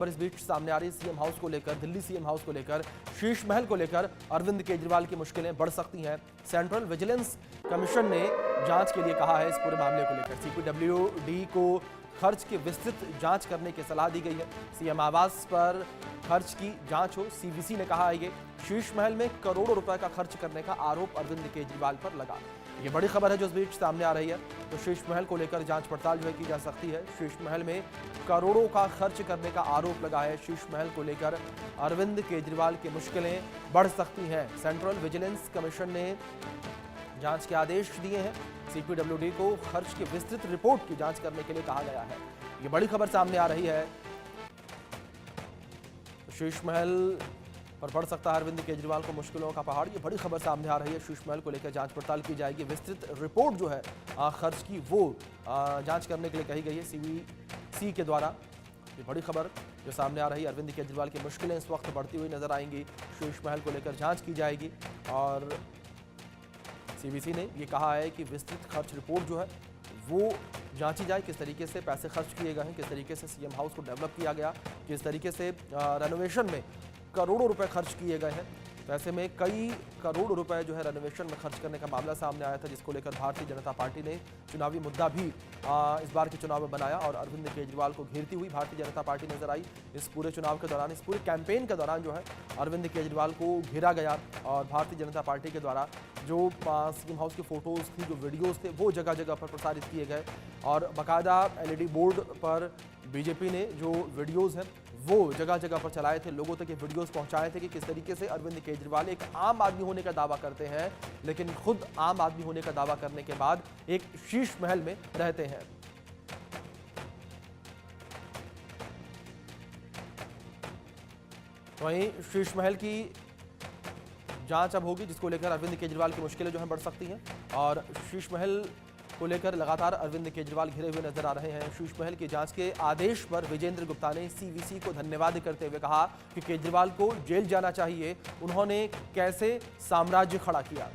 पर इस बीच सामने आ रही सीएम हाउस को लेकर, दिल्ली सीएम हाउस को लेकर, शीश महल को लेकर अरविंद केजरीवाल की मुश्किलें बढ़ सकती हैं। सेंट्रल विजिलेंस कमीशन ने जांच के लिए कहा है इस पूरे मामले को लेकर। सीपीडब्ल्यूडी को खर्च की विस्तृत जांच करने की सलाह दी गई है। सीएम आवास पर खर्च की जांच हो, सीवीसी ने कहा है। ये शीश महल में करोड़ों रुपए का खर्च करने का आरोप अरविंद केजरीवाल पर लगा। ये बड़ी खबर है जो इस बीच सामने आ रही है। तो शीश महल को लेकर जांच पड़ताल जो है की जा सकती है। शीश महल में करोड़ों का खर्च करने का आरोप लगा है। शीश महल को लेकर अरविंद केजरीवाल की मुश्किलें बढ़ सकती हैं। सेंट्रल विजिलेंस कमीशन ने जांच के आदेश दिए हैं। सीपीडब्ल्यूडी को खर्च की विस्तृत रिपोर्ट की जांच करने के लिए कहा गया है। ये बड़ी खबर सामने आ रही है। शीश महल पर बढ़ सकता है अरविंद केजरीवाल को मुश्किलों का पहाड़। ये बड़ी खबर सामने आ रही है। शीश महल को लेकर जांच पड़ताल की जाएगी। विस्तृत रिपोर्ट जो है खर्च की वो जांच करने के लिए कही गई है सीवीसी के द्वारा। ये बड़ी खबर जो सामने आ रही है। अरविंद केजरीवाल की मुश्किलें इस वक्त बढ़ती हुई नजर आएंगी। शीश महल को लेकर जांच की जाएगी और सीवीसी ने ये कहा है कि विस्तृत खर्च रिपोर्ट जो है वो जांची जाए। किस तरीके से पैसे खर्च किए गए हैं, किस तरीके से सीएम हाउस को डेवलप किया गया, किस तरीके से रेनोवेशन में करोड़ों रुपए खर्च किए गए हैं। तो ऐसे में कई करोड़ रुपए जो है रेनोवेशन में खर्च करने का मामला सामने आया था, जिसको लेकर भारतीय जनता पार्टी ने चुनावी मुद्दा भी इस बार के चुनाव में बनाया और अरविंद केजरीवाल को घेरती हुई भारतीय जनता पार्टी नजर आई। इस पूरे चुनाव के दौरान, इस पूरे कैंपेन के दौरान जो है अरविंद केजरीवाल को घेरा गया और भारतीय जनता पार्टी के द्वारा जो सीएम हाउस की फोटोज थी, जो वीडियोज थे, वो जगह जगह पर प्रसारित किए गए और बाकायदा एलईडी बोर्ड पर बीजेपी ने जो वीडियोज हैं वो जगह जगह पर चलाए थे, लोगों तक ये वीडियोस पहुंचाए थे कि किस तरीके से अरविंद केजरीवाल एक आम आदमी होने का दावा करते हैं, लेकिन खुद आम आदमी होने का दावा करने के बाद एक शीश महल में रहते हैं। वहीं शीश महल की जांच अब होगी, जिसको लेकर अरविंद केजरीवाल की मुश्किलें जो हैं बढ़ सकती हैं और शीश महल को लेकर लगातार अरविंद केजरीवाल घिरे हुए नजर आ रहे हैं। शीश महल की जांच के आदेश पर विजेंद्र गुप्ता ने सीवीसी को धन्यवाद करते हुए कहा कि केजरीवाल को जेल जाना चाहिए, उन्होंने कैसे साम्राज्य खड़ा किया।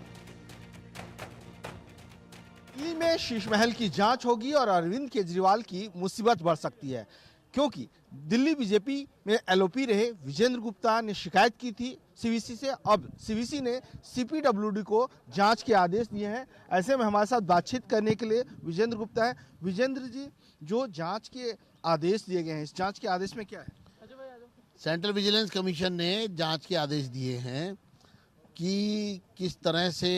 दिल्ली में शीश महल की जांच होगी और अरविंद केजरीवाल की मुसीबत बढ़ सकती है, क्योंकि दिल्ली बीजेपी में एलओपी रहे विजेंद्र गुप्ता ने शिकायत की थी सीवीसी से। अब सीवीसी ने सीपीडब्ल्यूडी को जांच के आदेश दिए हैं। ऐसे में हमारे साथ बातचीत करने के लिए विजेंद्र गुप्ता है। विजेंद्र जी, जो जांच के आदेश दिए गए हैं, इस जांच के आदेश में क्या है? सेंट्रल विजिलेंस कमीशन ने जांच के आदेश दिए हैं कि किस तरह से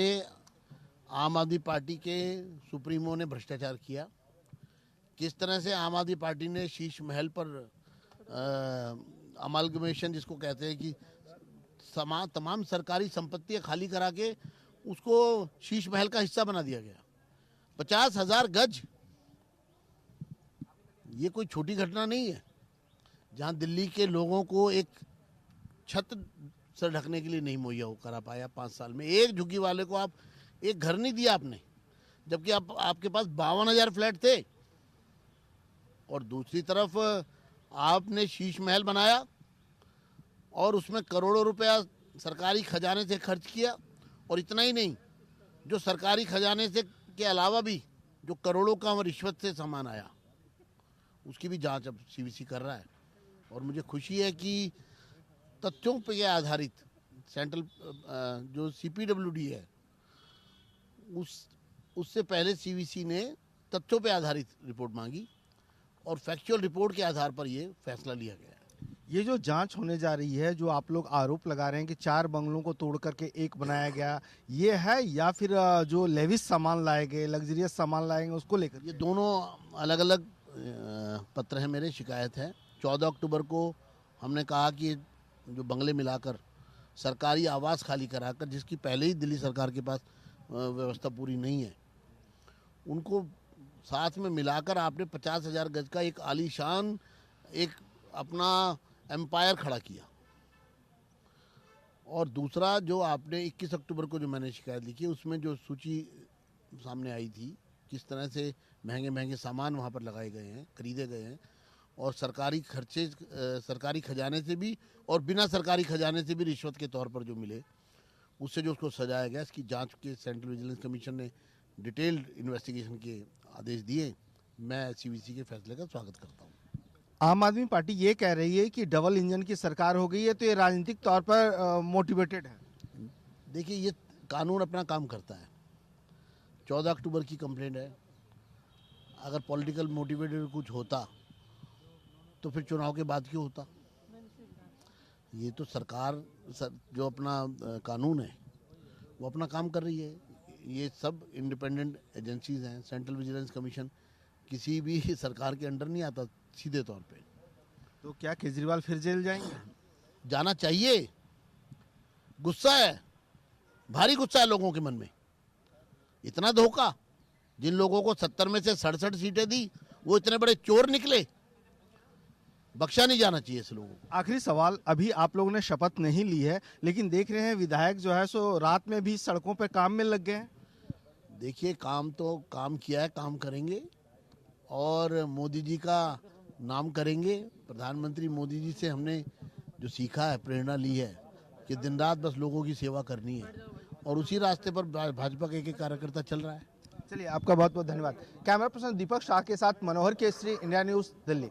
आम आदमी पार्टी के सुप्रीमो ने भ्रष्टाचार किया, किस तरह से आम आदमी पार्टी ने शीश महल पर अमालगमेशन, जिसको कहते हैं कि तमाम सरकारी संपत्तियां खाली करा के उसको शीश महल का हिस्सा बना दिया गया। 50,000 गज, ये कोई छोटी घटना नहीं है, जहां दिल्ली के लोगों को एक छत से ढकने के लिए नहीं मुहैया करा पाया 5 साल में। एक झुग्गी वाले को आप एक घर नहीं दिया आपने, जबकि आपके पास 52,000 फ्लैट थे। और दूसरी तरफ आपने शीश महल बनाया और उसमें करोड़ों रुपया सरकारी खजाने से खर्च किया। और इतना ही नहीं, जो सरकारी खजाने से के अलावा भी जो करोड़ों का रिश्वत से सामान आया, उसकी भी जांच अब सीवीसी कर रहा है। और मुझे खुशी है कि तथ्यों पर आधारित सेंट्रल जो सीपीडब्ल्यूडी है, उससे पहले सीवीसी ने तथ्यों पर आधारित रिपोर्ट मांगी और फैक्चुअल रिपोर्ट के आधार पर ये फैसला लिया गया है। ये जो जांच होने जा रही है, जो आप लोग आरोप लगा रहे हैं कि 4 बंगलों को तोड़ करके एक बनाया गया, ये है या फिर जो लेविस सामान लाए गए, लग्जरियस सामान लाएंगे, उसको लेकर? ये दोनों अलग अलग पत्र हैं, मेरे शिकायत है। 14 अक्टूबर को हमने कहा कि जो बंगले मिलाकर सरकारी आवास खाली कराकर, जिसकी पहले ही दिल्ली सरकार के पास व्यवस्था पूरी नहीं है, उनको साथ में मिलाकर आपने 50,000 गज का एक आलीशान एक अपना एम्पायर खड़ा किया। और दूसरा, जो आपने 21 अक्टूबर को जो मैंने शिकायत लिखी, उसमें जो सूची सामने आई थी, किस तरह से महंगे महंगे सामान वहाँ पर लगाए गए हैं, खरीदे गए हैं और सरकारी खर्चे सरकारी खजाने से भी और बिना सरकारी खजाने से भी रिश्वत के तौर पर जो मिले, उससे जो उसको सजाया गया, इसकी जांच के सेंट्रल विजिलेंस कमीशन ने डिटेल्ड इन्वेस्टिगेशन के आदेश दिए। मैं सीवीसी के फैसले का स्वागत करता हूँ। आम आदमी पार्टी ये कह रही है कि डबल इंजन की सरकार हो गई है, तो ये राजनीतिक तौर पर मोटिवेटेड है। देखिए, ये कानून अपना काम करता है। 14 अक्टूबर की कंप्लेंट है। अगर पॉलिटिकल मोटिवेटेड कुछ होता तो फिर चुनाव के बाद क्यों होता? ये तो सरकार जो अपना कानून है वो अपना काम कर रही है। ये सब इंडिपेंडेंट एजेंसीज हैं। सेंट्रल विजिलेंस कमीशन किसी भी सरकार के अंडर नहीं आता सीधे तौर पे। तो क्या केजरीवाल फिर जेल जाएंगे? जाना चाहिए। गुस्सा है, भारी गुस्सा है लोगों के मन में। इतना धोखा, जिन लोगों को 70 में से 67 सीटें दी वो इतने बड़े चोर निकले। बख्शा नहीं जाना चाहिए इस लोगों को। आखिरी सवाल, अभी आप लोगों ने शपथ नहीं ली है, लेकिन देख रहे हैं विधायक जो है सो रात में भी सड़कों पे काम में लग गए हैं। देखिए, काम तो काम किया है, काम करेंगे और मोदी जी का नाम करेंगे। प्रधानमंत्री मोदी जी से हमने जो सीखा है, प्रेरणा ली है कि दिन रात बस लोगों की सेवा करनी है और उसी रास्ते पर भाजपा के एक कार्यकर्ता चल रहा है। चलिए, आपका बहुत बहुत धन्यवाद। कैमरा पर्सन दीपक शाह के साथ मनोहर केसरी, इंडिया न्यूज, दिल्ली।